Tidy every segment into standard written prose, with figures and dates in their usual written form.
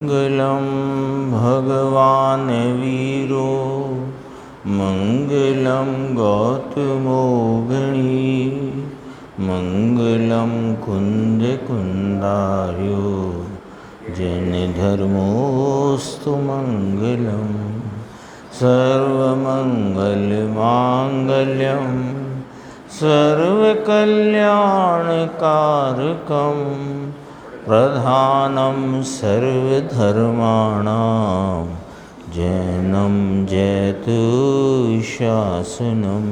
मंगलम भगवान वीरो मंगलम गौतमोगणी मंगलम कुंद कुंदार्यो जन धर्मोस्तु मंगलम सर्वमंगल मांगल्यम सर्वकल्याणकारकम प्रधानम सर्वधर्माणां जैनं जयतु शासनम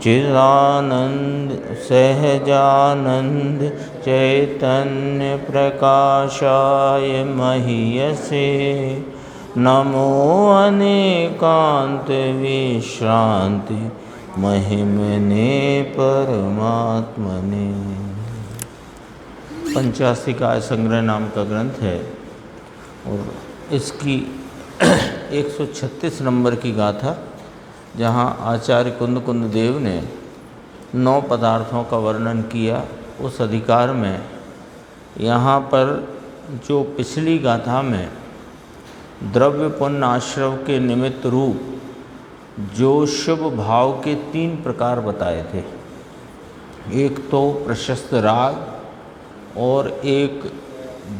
चिदानंद सहजानंद चैतन्य प्रकाशाय महीयसे नमो अनेकांत विश्रांति महिमने परमात्मने। पंचाशिकाय संग्रह नाम का ग्रंथ है और इसकी 136 नंबर की गाथा, जहाँ आचार्य कुंद कुंद देव ने 9 पदार्थों का वर्णन किया। उस अधिकार में यहाँ पर जो पिछली गाथा में द्रव्य पुण्य आश्रव के निमित्त रूप जो शुभ भाव के 3 प्रकार बताए थे, एक तो प्रशस्त राग और एक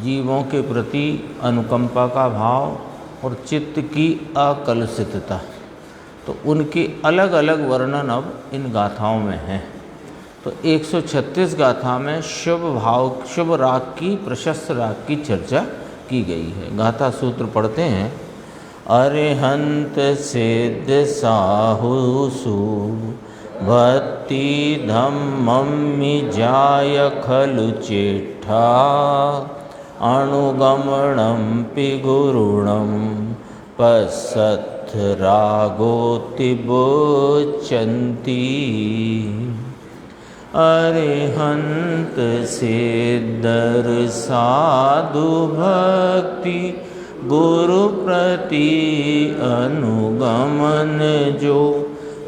जीवों के प्रति अनुकंपा का भाव और चित्त की अकलुषितता, तो उनके अलग अलग वर्णन अब इन गाथाओं में हैं। तो 136 गाथा में शुभ भाव, शुभ राग की, प्रशस्त राग की चर्चा की गई है। गाथा सूत्र पढ़ते हैं। अरिहंत सिद्ध साहुसु भक्ति धम्ममि जाय खलु चेष्टा अनुगमनं पि गुरुणं पश्यथ रागोतिबोचन्ति। अरिहंत सिद्धर साधु भक्ति गुरु प्रति अनुगमन जो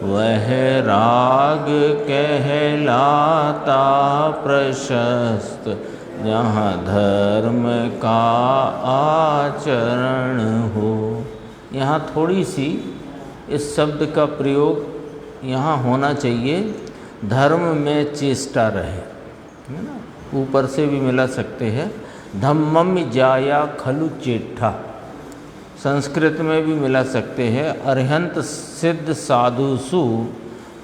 वह राग कहलाता प्रशस्त जहाँ धर्म का आचरण हो। यहाँ थोड़ी सी इस शब्द का प्रयोग यहाँ होना चाहिए, धर्म में चेष्टा रहे, है ना। ऊपर से भी मिला सकते हैं, धम्मम जाया खलु चेष्टा, संस्कृत में भी मिला सकते हैं। अरिहंत सिद्ध साधुसु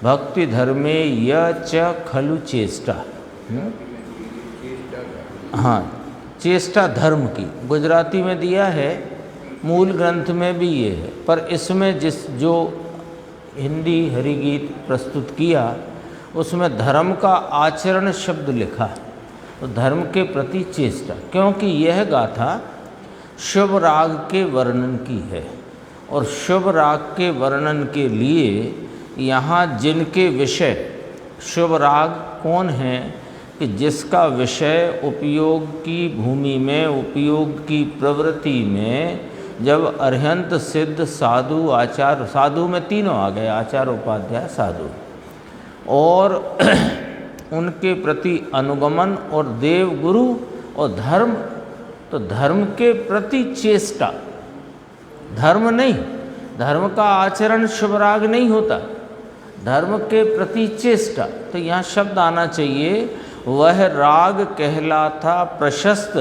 भक्ति धर्मे य च खलु चेष्टा। हाँ, चेष्टा धर्म की गुजराती में दिया है, मूल ग्रंथ में भी ये है, पर इसमें जो हिंदी हरिगीत प्रस्तुत किया उसमें धर्म का आचरण शब्द लिखा, तो धर्म के प्रति चेष्टा, क्योंकि यह गाथा शुभ राग के वर्णन की है और शुभ राग के वर्णन के लिए यहाँ जिनके विषय, शुभ राग कौन है कि जिसका विषय उपयोग की भूमि में, उपयोग की प्रवृत्ति में जब अरिहंत सिद्ध साधु आचार्य, साधु में तीनों आ गए, आचार्य उपाध्याय साधु, और उनके प्रति अनुगमन और देव गुरु और धर्म, तो धर्म के प्रति चेष्टा, धर्म नहीं, धर्म का आचरण शुभ राग नहीं होता, धर्म के प्रति चेष्टा। तो यहाँ शब्द आना चाहिए, वह राग कहलाता प्रशस्त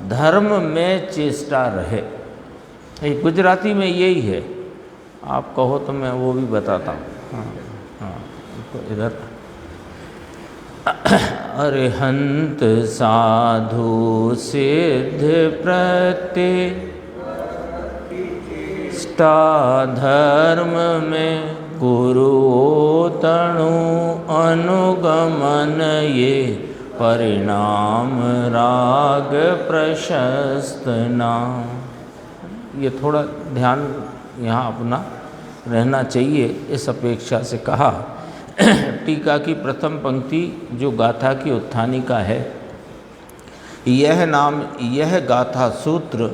धर्म में चेष्टा रहे। गुजराती में यही है, आप कहो तो मैं वो भी बताता हूँ। हाँ हाँ, तो इधर अरिहंत साधु सिद्ध प्रतिष्ठा धर्म में गुरु तणु अनुगमन ये परिणाम राग प्रशस्त नाम। ये थोड़ा ध्यान यहाँ अपना रहना चाहिए, इस अपेक्षा से कहा। टीका की प्रथम पंक्ति जो गाथा की उत्थानिका है, यह गाथा सूत्र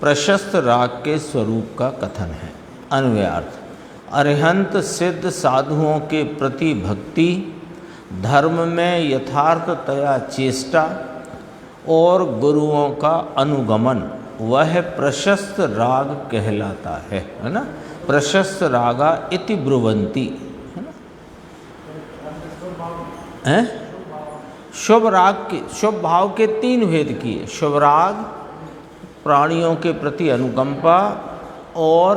प्रशस्त राग के स्वरूप का कथन है। अन्वयार्थ, अरिहंत सिद्ध साधुओं के प्रति भक्ति, धर्म में यथार्थतया चेष्टा और गुरुओं का अनुगमन, वह प्रशस्त राग कहलाता है ना। प्रशस्त रागा इति ब्रुवंती, है ना। शुभ राग के, शुभ भाव के 3 भेद किए। शुभ राग प्राणियों के प्रति अनुकंपा और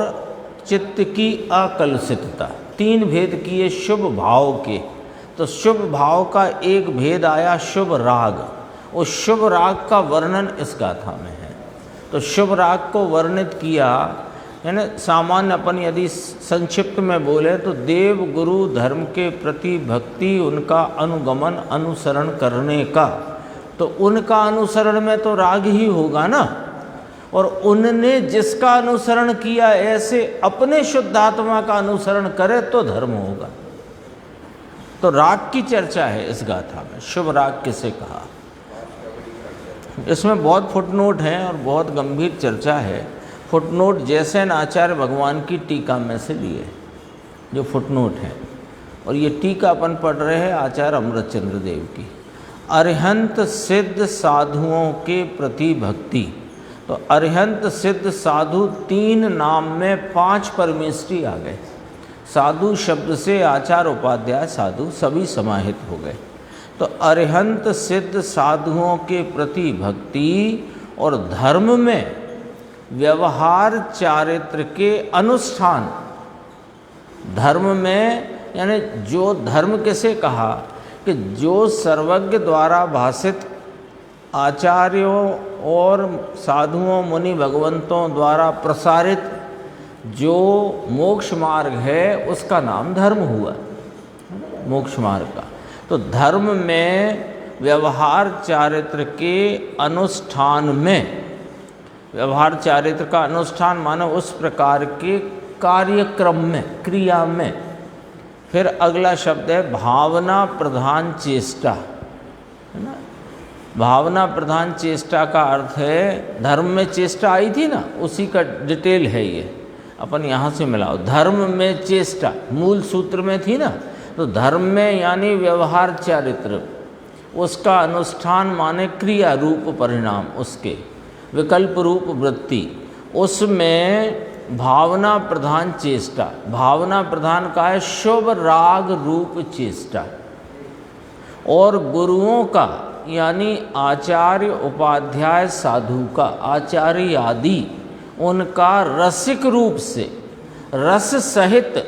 चित्त की अकलुषितता, 3 भेद किए शुभ भाव के। तो शुभ भाव का एक भेद आया शुभ राग। उस शुभ राग का वर्णन इस गाथा में है। तो शुभ राग को वर्णित किया, है ना। सामान्य अपन यदि संक्षिप्त में बोले तो देव गुरु धर्म के प्रति भक्ति, उनका अनुगमन अनुसरण करने का, तो उनका अनुसरण में तो राग ही होगा ना। और उनने जिसका अनुसरण किया ऐसे अपने शुद्धात्मा का अनुसरण करे तो धर्म होगा। तो राग की चर्चा है इस गाथा में। शुभ राग किसे कहा, इसमें बहुत फुटनोट हैं और बहुत गंभीर चर्चा है। फुटनोट जैसैन आचार्य भगवान की टीका में से लिए जो फुटनोट हैं, और ये टीका अपन पढ़ रहे हैं आचार्य अमृतचंद्र देव की। अरिहंत सिद्ध साधुओं के प्रति भक्ति। तो अरिहंत सिद्ध साधु 3 नाम में 5 परमेष्ठी आ गए। साधु शब्द से आचार्य उपाध्याय साधु सभी समाहित हो गए। तो अरिहंत सिद्ध साधुओं के प्रति भक्ति और धर्म में व्यवहार चारित्र के अनुष्ठान। धर्म में यानी जो धर्म किसे कहा कि जो सर्वज्ञ द्वारा भाषित आचार्यों और साधुओं मुनि भगवंतों द्वारा प्रसारित जो मोक्ष मार्ग है उसका नाम धर्म हुआ, मोक्ष मार्ग का। तो धर्म में व्यवहार चारित्र के अनुष्ठान में, व्यवहार चारित्र का अनुष्ठान मानो उस प्रकार के कार्यक्रम में, क्रिया में। फिर अगला शब्द है भावना प्रधान चेष्टा, है ना। भावना प्रधान चेष्टा का अर्थ है, धर्म में चेष्टा आई थी ना, उसी का डिटेल है ये, अपन यहाँ से मिलाओ। धर्म में चेष्टा मूल सूत्र में थी ना, तो धर्म में यानी व्यवहार चारित्र, उसका अनुष्ठान माने क्रिया रूप परिणाम, उसके विकल्प रूप वृत्ति, उसमें भावना प्रधान चेष्टा। भावना प्रधान का है शुभ राग रूप चेष्टा। और गुरुओं का यानी आचार्य उपाध्याय साधु का, आचार्य आदि उनका रसिक रूप से, रस सहित,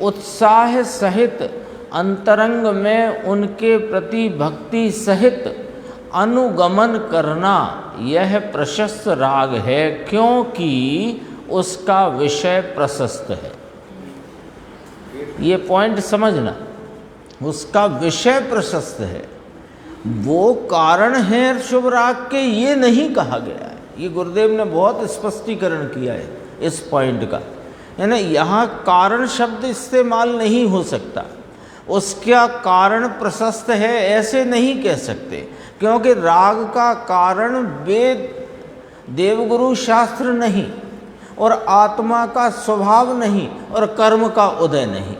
उत्साह सहित, अंतरंग में उनके प्रति भक्ति सहित अनुगमन करना, यह प्रशस्त राग है, क्योंकि उसका विषय प्रशस्त है। ये पॉइंट समझना, उसका विषय प्रशस्त है। वो कारण है शुभ राग के, ये नहीं कहा गया है। ये गुरुदेव ने बहुत स्पष्टीकरण किया है इस पॉइंट का, यानी यहाँ कारण शब्द इस्तेमाल नहीं हो सकता। उसका कारण प्रशस्त है ऐसे नहीं कह सकते, क्योंकि राग का कारण वेद, देवगुरु शास्त्र नहीं, और आत्मा का स्वभाव नहीं, और कर्म का उदय नहीं,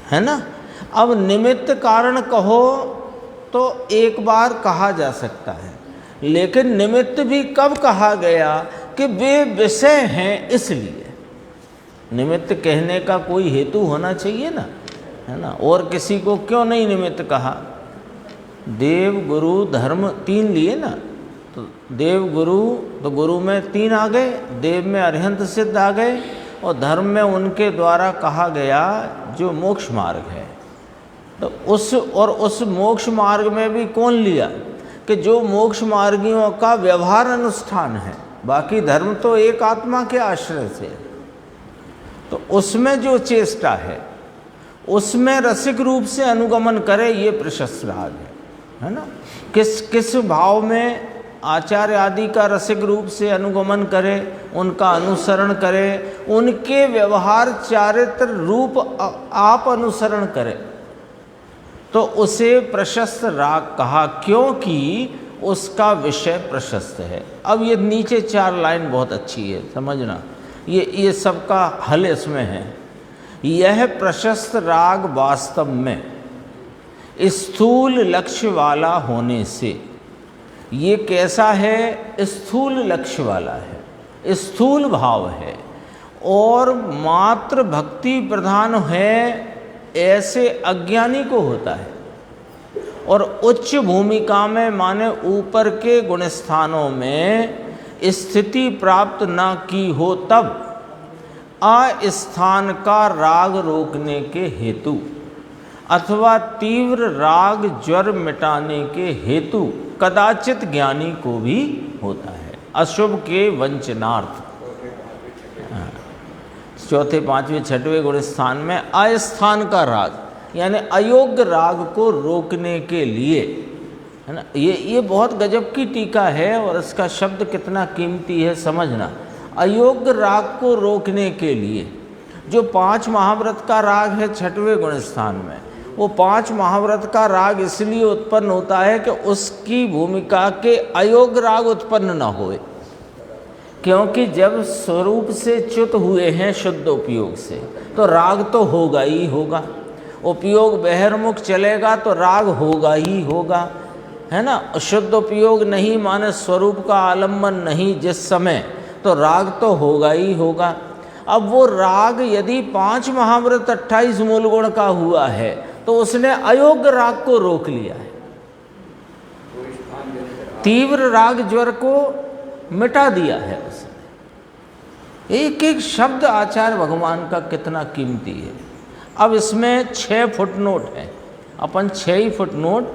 है ना। अब निमित्त कारण कहो तो एक बार कहा जा सकता है, लेकिन निमित्त भी कब कहा गया कि वे विषय हैं, इसलिए निमित्त कहने का कोई हेतु होना चाहिए ना, है ना। और किसी को क्यों नहीं निमित्त कहा। देव गुरु धर्म 3 लिए ना, तो देव गुरु, तो गुरु में 3 आ गए, देव में अरिहंत सिद्ध आ गए, और धर्म में उनके द्वारा कहा गया जो मोक्ष मार्ग है। तो उस मोक्ष मार्ग में भी कौन लिया कि जो मोक्ष मार्गियों का व्यवहार अनुष्ठान है, बाकी धर्म तो एक आत्मा के आश्रय से। तो उसमें जो चेष्टा है, उसमें रसिक रूप से अनुगमन करे, ये प्रशस्त राग है ना। किस भाव में आचार्य आदि का रसिक रूप से अनुगमन करे, उनका अनुसरण करे, उनके व्यवहार चारित्र रूप आप अनुसरण करे, तो उसे प्रशस्त राग कहा, क्योंकि उसका विषय प्रशस्त है। अब ये नीचे 4 लाइन बहुत अच्छी है, समझना, ये सबका हल इसमें है। यह प्रशस्त राग वास्तव में स्थूल लक्ष्य वाला होने से। ये कैसा है? स्थूल लक्ष्य वाला है, स्थूल भाव है और मात्र भक्ति प्रधान है, ऐसे अज्ञानी को होता है। और उच्च भूमिका में माने ऊपर के गुण स्थानों में स्थिति प्राप्त न की हो तब अस्थान का राग रोकने के हेतु अथवा तीव्र राग ज्वर मिटाने के हेतु कदाचित ज्ञानी को भी होता है, अशुभ के वंचनार्थ। चौथे, पांचवें, छठवें गुण स्थान में अस्थान का राग यानी अयोग्य राग को रोकने के लिए, है ना। ये बहुत गजब की टीका है और इसका शब्द कितना कीमती है समझना। अयोग्य राग को रोकने के लिए जो 5 महाव्रत का राग है छठवें गुण स्थान में, वो 5 महाव्रत का राग इसलिए उत्पन्न होता है कि उसकी भूमिका के अयोग्य राग उत्पन्न न होए, क्योंकि जब स्वरूप से च्युत हुए हैं शुद्ध उपयोग से तो राग तो होगा ही होगा। उपयोग बहिर्मुख चलेगा तो राग होगा ही होगा, है ना। शुद्ध उपयोग नहीं माने स्वरूप का आलम्बन नहीं जिस समय, तो राग तो होगा ही होगा। अब वो राग यदि 5 महाव्रत 28 मूल गुण का हुआ है तो उसने अयोग्य राग को रोक लिया है, तीव्र राग ज्वर को मिटा दिया है उसने। एक एक शब्द आचार्य भगवान का कितना कीमती है। अब इसमें 6 फुटनोट हैं, अपन 6 ही फुटनोट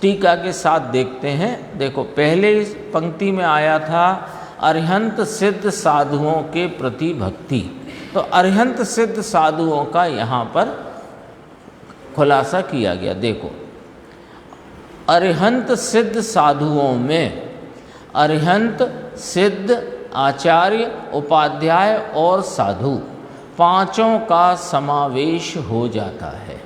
टीका के साथ देखते हैं। देखो, पहले इस पंक्ति में आया था अरिहंत सिद्ध साधुओं के प्रति भक्ति, तो अरिहंत सिद्ध साधुओं का यहाँ पर खुलासा किया गया। देखो, अरिहंत सिद्ध साधुओं में अरिहंत, सिद्ध, आचार्य, उपाध्याय और साधु पांचों का समावेश हो जाता है,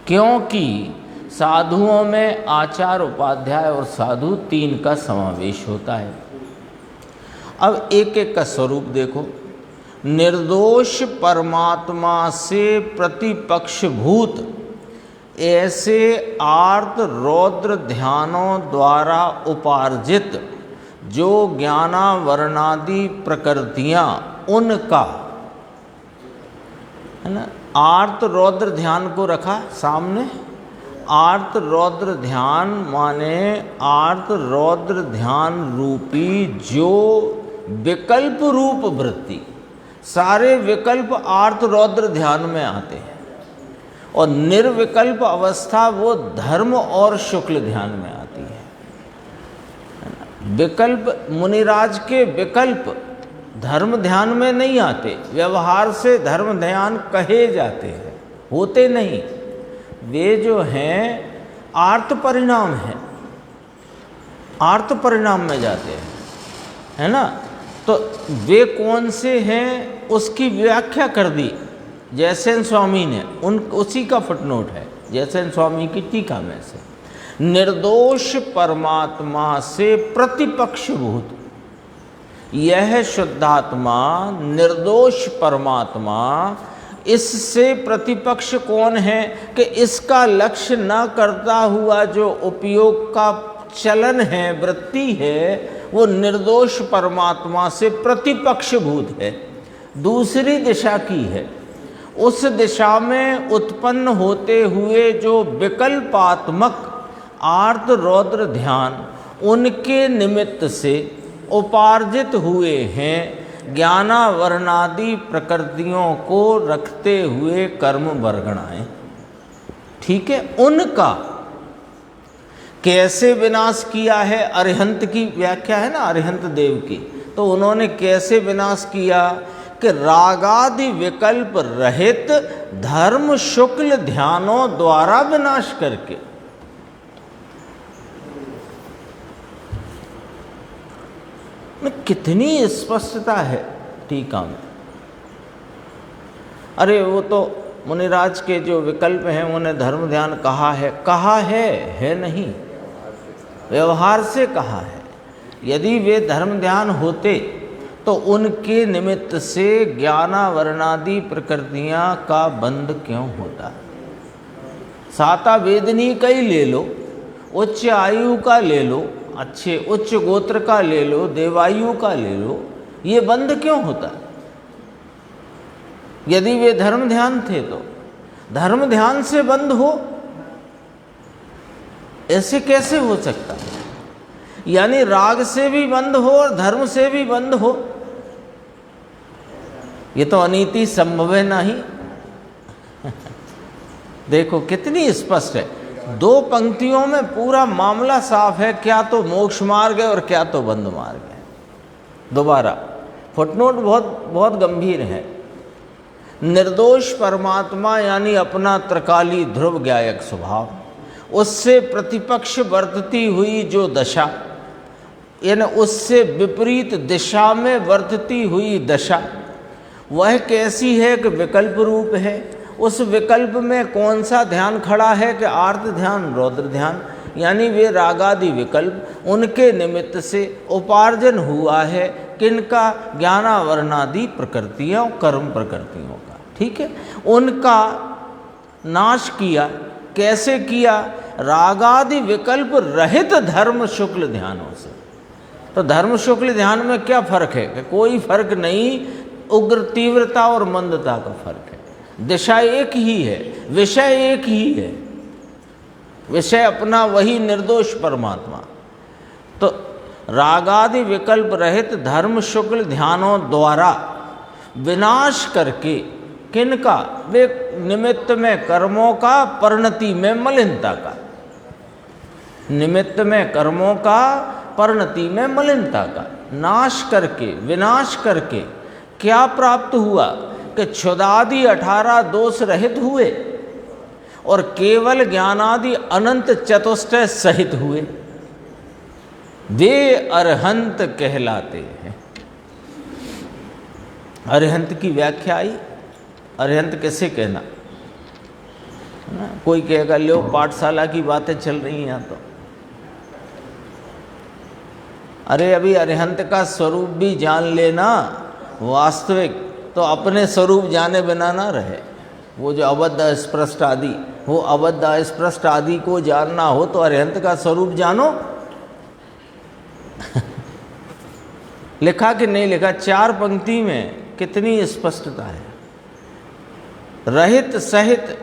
क्योंकि साधुओं में आचार्य, उपाध्याय और साधु 3 का समावेश होता है। अब एक एक का स्वरूप देखो। निर्दोष परमात्मा से प्रतिपक्षभूत ऐसे आर्त रौद्र ध्यानों द्वारा उपार्जित जो ज्ञानावरणादि प्रकृतियाँ उनका, है ना। आर्त रौद्र ध्यान को रखा सामने। आर्त रौद्र ध्यान माने आर्त रौद्र ध्यान रूपी जो विकल्प रूप वृत्ति, सारे विकल्प आर्त रौद्र ध्यान में आते हैं और निर्विकल्प अवस्था वो धर्म और शुक्ल ध्यान में आती है। विकल्प, मुनिराज के विकल्प धर्म ध्यान में नहीं आते, व्यवहार से धर्म ध्यान कहे जाते हैं, होते नहीं। वे जो हैं आर्त परिणाम हैं, आर्त परिणाम में जाते हैं, है ना। तो वे कौन से हैं उसकी व्याख्या कर दी जयसेन स्वामी ने, उसी का फुटनोट है जयसेन स्वामी की टीका में से। निर्दोष परमात्मा से प्रतिपक्षभूत, यह शुद्धात्मा निर्दोष परमात्मा, इससे प्रतिपक्ष कौन है कि इसका लक्ष्य न करता हुआ जो उपयोग का चलन है, वृत्ति है, वो निर्दोष परमात्मा से प्रतिपक्षभूत है, दूसरी दिशा की है। उस दिशा में उत्पन्न होते हुए जो विकल्पात्मक आर्त रौद्र ध्यान उनके निमित्त से उपार्जित हुए हैं ज्ञानावरणादि प्रकृतियों को रखते हुए कर्म वर्गणाएं, ठीक है। उनका कैसे विनाश किया है, अरिहंत की व्याख्या है ना अरिहंत देव की, तो उन्होंने कैसे विनाश किया कि रागादि विकल्प रहित धर्म शुक्ल ध्यानों द्वारा विनाश करके। कितनी स्पष्टता है टीका में। अरे वो तो मुनिराज के जो विकल्प हैं उन्हें धर्म ध्यान कहा है नहीं, व्यवहार से कहा है। यदि वे धर्म ध्यान होते तो उनके निमित्त से ज्ञानावरणादि प्रकृतियाँ का बंध क्यों होता। साता वेदनी का ही ले लो, उच्च आयु का ले लो, अच्छे उच्च गोत्र का ले लो, देवायु का ले लो, ये बंद क्यों होता है? यदि वे धर्म ध्यान थे तो धर्म ध्यान से बंद हो, ऐसे कैसे हो सकता है? यानी राग से भी बंद हो और धर्म से भी बंद हो, ये तो अनीति संभव है नहीं। देखो कितनी स्पष्ट है, दो पंक्तियों में पूरा मामला साफ है, क्या तो मोक्ष मार्ग है और क्या तो बंध मार्ग है। दोबारा फुटनोट बहुत गंभीर है। निर्दोष परमात्मा यानी अपना त्रिकाली ध्रुव ज्ञायक स्वभाव, उससे प्रतिपक्ष वर्तती हुई जो दशा, यानी उससे विपरीत दिशा में वर्तती हुई दशा, वह कैसी है कि विकल्प रूप है। उस विकल्प में कौन सा ध्यान खड़ा है कि आर्त ध्यान, रौद्र ध्यान, यानी वे रागादि विकल्प उनके निमित्त से उपार्जन हुआ है किनका? ज्ञानावरणादि प्रकृतियों, कर्म प्रकृतियों का। ठीक है, उनका नाश किया। कैसे किया? रागादि विकल्प रहित धर्म शुक्ल ध्यानों से। तो धर्म शुक्ल ध्यान में क्या फर्क है? कि कोई फर्क नहीं, उग्र तीव्रता और मंदता का फर्क है। दिशा एक ही है, विषय एक ही है, विषय अपना वही निर्दोष परमात्मा। तो रागादि विकल्प रहित धर्म शुक्ल ध्यानों द्वारा विनाश करके किनका? वे निमित्त में कर्मों का, परिणति में मलिनता का, निमित्त में कर्मों का, परिणति में मलिनता का नाश करके, विनाश करके क्या प्राप्त हुआ? कि क्षुदादि 18 दोष रहित हुए और केवल ज्ञानादि अनंत चतुष्टय सहित हुए। वे अरहंत कहलाते हैं। अरहंत की व्याख्या आई। अरहंत कैसे कहना? कोई कहेगा लो पाठशाला की बातें चल रही हैं यहाँ तो। अरे अभी अरहंत का स्वरूप भी जान लेना, वास्तविक तो अपने स्वरूप जाने बिना ना रहे। वो जो अबद्ध अस्पृष्ट आदि, वो अबद्ध अस्पृष्ट आदि को जानना हो तो अरहंत का स्वरूप जानो। लिखा कि नहीं लिखा? 4 पंक्ति में कितनी स्पष्टता है। रहित सहित,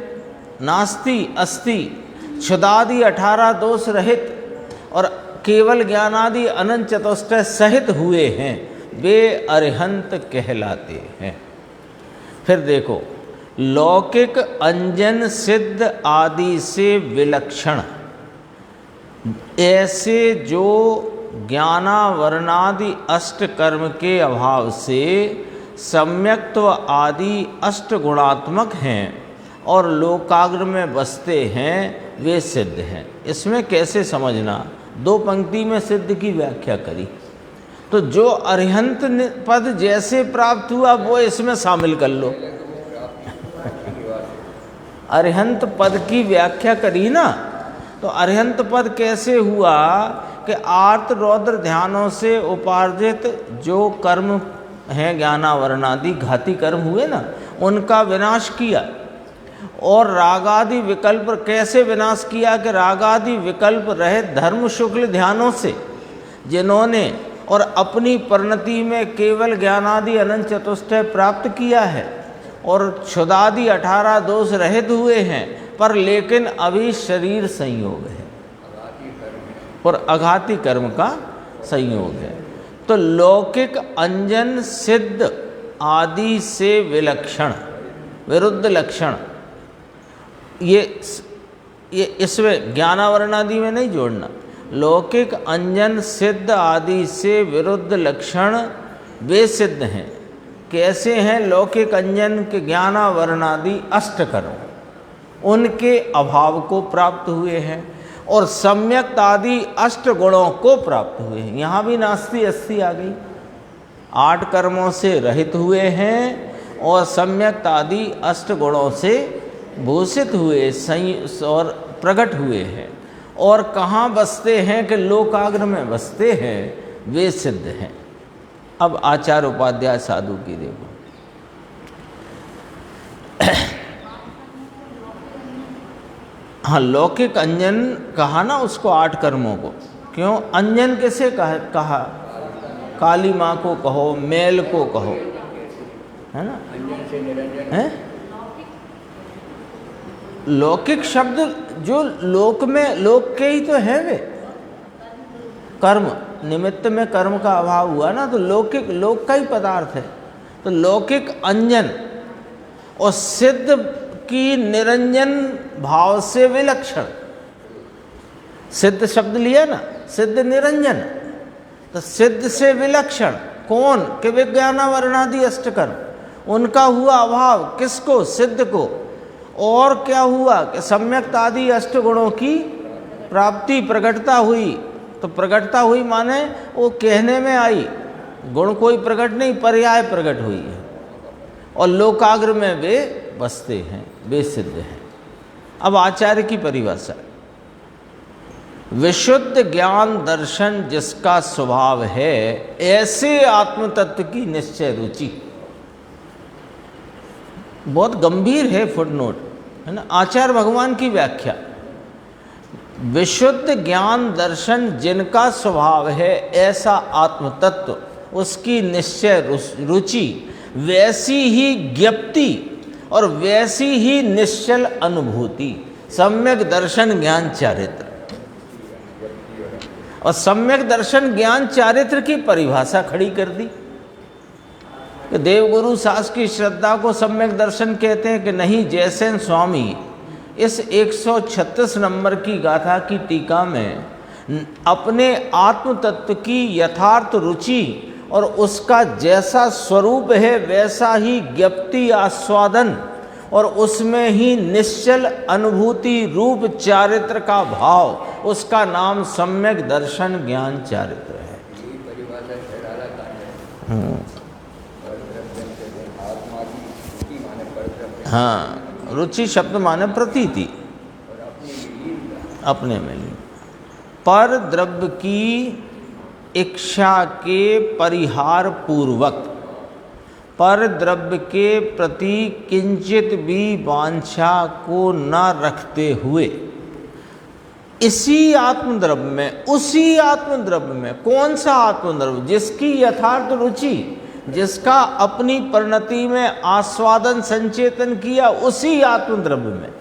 नास्ति अस्ति, क्षुदादि 18 दोष रहित और केवल ज्ञानादि अनंत चतुष्टय सहित हुए हैं, वे अरहंत कहलाते हैं। फिर देखो, लौकिक अंजन सिद्ध आदि से विलक्षण, ऐसे जो ज्ञानावरणादि अष्ट कर्म के अभाव से सम्यक्त्व आदि अष्ट गुणात्मक हैं और लोकाग्र में बसते हैं, वे सिद्ध हैं। इसमें कैसे समझना? 2 पंक्ति में सिद्ध की व्याख्या करी। तो जो अरहंत पद जैसे प्राप्त हुआ वो इसमें शामिल कर लो। अरहंत पद की व्याख्या करी ना, तो अरहंत पद कैसे हुआ? कि आर्त रौद्र ध्यानों से उपार्जित जो कर्म हैं, ज्ञानावरणादि घाती कर्म हुए ना, उनका विनाश किया। और रागादि विकल्प कैसे विनाश किया? कि रागादि विकल्प रहित धर्म शुक्ल ध्यानों से जिन्होंने और अपनी परिणति में केवल ज्ञानादि अनंत चतुष्टय प्राप्त किया है और क्षुदादि 18 दोष रहित हुए हैं, पर लेकिन अभी शरीर संयोग है और अघाती कर्म का संयोग है। तो लौकिक अंजन सिद्ध आदि से विलक्षण, विरुद्ध लक्षण, ये इसमें ज्ञानावरणादि में नहीं जोड़ना। लौकिक अंजन सिद्ध आदि से विरुद्ध लक्षण वे सिद्ध हैं। कैसे हैं? लौकिक अंजन के ज्ञानावरणादि अष्ट कर्म उनके अभाव को प्राप्त हुए हैं और सम्यक्त आदि अष्ट गुणों को प्राप्त हुए हैं। यहाँ भी नास्ति अस्ति आ गई। 8 कर्मों से रहित हुए हैं और सम्यक्त आदि अष्ट गुणों से भूषित हुए और प्रकट हुए हैं। और कहाँ बसते हैं? कि लोकाग्र में बसते हैं, वे सिद्ध हैं। अब आचार्य उपाध्याय साधु की देखो। हाँ, लौकिक अंजन कहा ना उसको, 8 कर्मों को। क्यों अंजन किसे कहा? काली माँ को कहो, मैल को कहो, है ना? है लौकिक शब्द जो लोक में, लोक के ही तो है वे। कर्म निमित्त में कर्म का अभाव हुआ ना, तो लौकिक लोक का ही पदार्थ है। तो लौकिक अंजन और सिद्ध की निरंजन भाव से विलक्षण। सिद्ध शब्द लिया ना, सिद्ध निरंजन, तो सिद्ध से विलक्षण कौन? कि विज्ञाना वर्णादि अष्टकर्म, उनका हुआ अभाव किसको? सिद्ध को। और क्या हुआ कि सम्यक्त आदि अष्टगुणों की प्राप्ति, प्रकटता हुई। तो प्रकटता हुई माने वो कहने में आई, गुण कोई प्रकट नहीं, पर्याय प्रकट हुई है। और लोकाग्र में वे बसते हैं, वे सिद्ध हैं। अब आचार्य की परिभाषा, विशुद्ध ज्ञान दर्शन जिसका स्वभाव है, ऐसे आत्म तत्व की निश्चय रुचि। बहुत गंभीर है फुटनोट, है ना? आचार्य भगवान की व्याख्या, विशुद्ध ज्ञान दर्शन जिनका स्वभाव है, ऐसा आत्म तत्व, उसकी निश्चय रुचि, वैसी ही ज्ञप्ति और वैसी ही निश्चल अनुभूति, सम्यक दर्शन ज्ञान चारित्र। और सम्यक दर्शन ज्ञान चारित्र की परिभाषा खड़ी कर दी कि देवगुरु सास की श्रद्धा को सम्यक दर्शन कहते हैं कि नहीं। जयसेन स्वामी इस 136 नंबर की गाथा की टीका में अपने आत्म तत्व की यथार्थ रुचि और उसका जैसा स्वरूप है वैसा ही ज्ञप्ति आस्वादन और उसमें ही निश्चल अनुभूति रूप चारित्र का भाव, उसका नाम सम्यक दर्शन ज्ञान चारित्र है। हाँ, रुचि शब्द माने प्रतीति, अपने में ली। पर द्रव्य की इच्छा के परिहार पूर्वक, पर द्रव्य के प्रति किंचित भी वांछा को न रखते हुए, इसी आत्मद्रव्य में, उसी आत्मद्रव्य में, कौन सा आत्मद्रव्य? जिसकी यथार्थ रुचि, जिसका अपनी परिणति में आस्वादन संचेतन किया, उसी आत्मद्रव्य में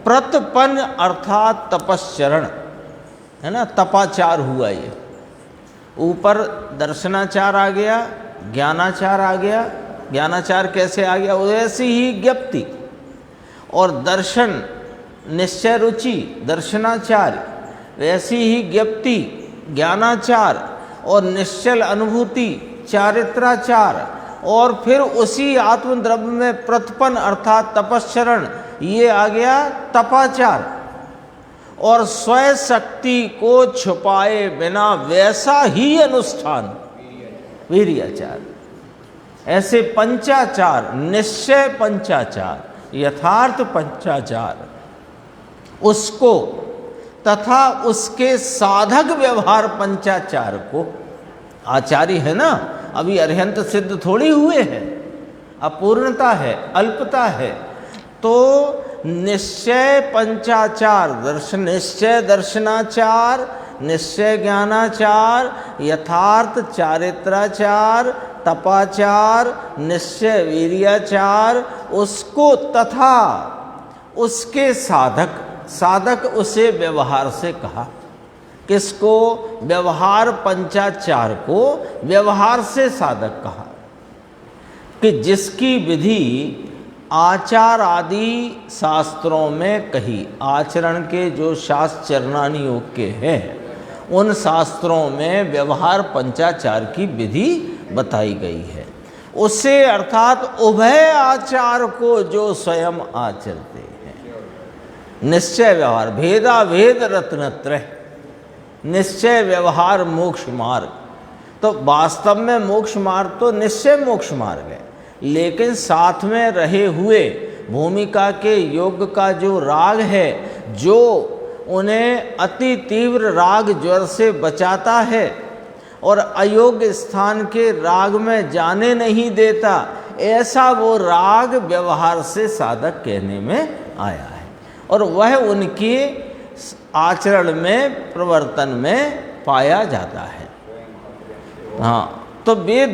प्रतपन्न अर्थात तपश्चरण, है ना? तपाचार हुआ। ये ऊपर दर्शनाचार आ गया, ज्ञानाचार आ गया। ज्ञानाचार कैसे आ गया? वैसी ही ज्ञप्ति और दर्शन निश्चय रुचि दर्शनाचार, वैसी ही ज्ञप्ति ज्ञानाचार और निश्चल अनुभूति चारित्राचार, और फिर उसी आत्मद्रव्य में प्रतपन अर्थात तपश्चरण, ये आ गया तपाचार। और स्वयं शक्ति को छुपाए बिना वैसा ही अनुष्ठान वीर्याचार। ऐसे पंचाचार, निश्चय पंचाचार, यथार्थ पंचाचार, उसको तथा उसके साधक व्यवहार पंचाचार को, आचार्य है ना, अभी अरिहंत सिद्ध थोड़ी हुए हैं, अपूर्णता है, अल्पता है। तो निश्चय पंचाचार, दर्शन निश्चय दर्शनाचार, निश्चय ज्ञानाचार, यथार्थ चारित्राचार, तपाचार, निश्चय वीर्याचार, उसको तथा उसके साधक, साधक उसे व्यवहार से कहा। किसको? व्यवहार पंचाचार को व्यवहार से साधक कहा, कि जिसकी विधि आचार आदि शास्त्रों में कही। आचरण के जो शास्त्र चरणानी योग के हैं, उन शास्त्रों में व्यवहार पंचाचार की विधि बताई गई है। उससे अर्थात उभय आचार को जो स्वयं आचरते हैं। निश्चय व्यवहार, भेदा भेद रत्नत्रय, निश्चय व्यवहार मोक्ष मार्ग। तो वास्तव में मोक्ष मार्ग तो निश्चय मोक्ष मार्ग है, लेकिन साथ में रहे हुए भूमिका के योग का जो राग है, जो उन्हें अति तीव्र राग ज्वर से बचाता है और अयोग्य स्थान के राग में जाने नहीं देता, ऐसा वो राग व्यवहार से साधक कहने में आया है। और वह उनके आचरण में, प्रवर्तन में पाया जाता है। हाँ, तो वे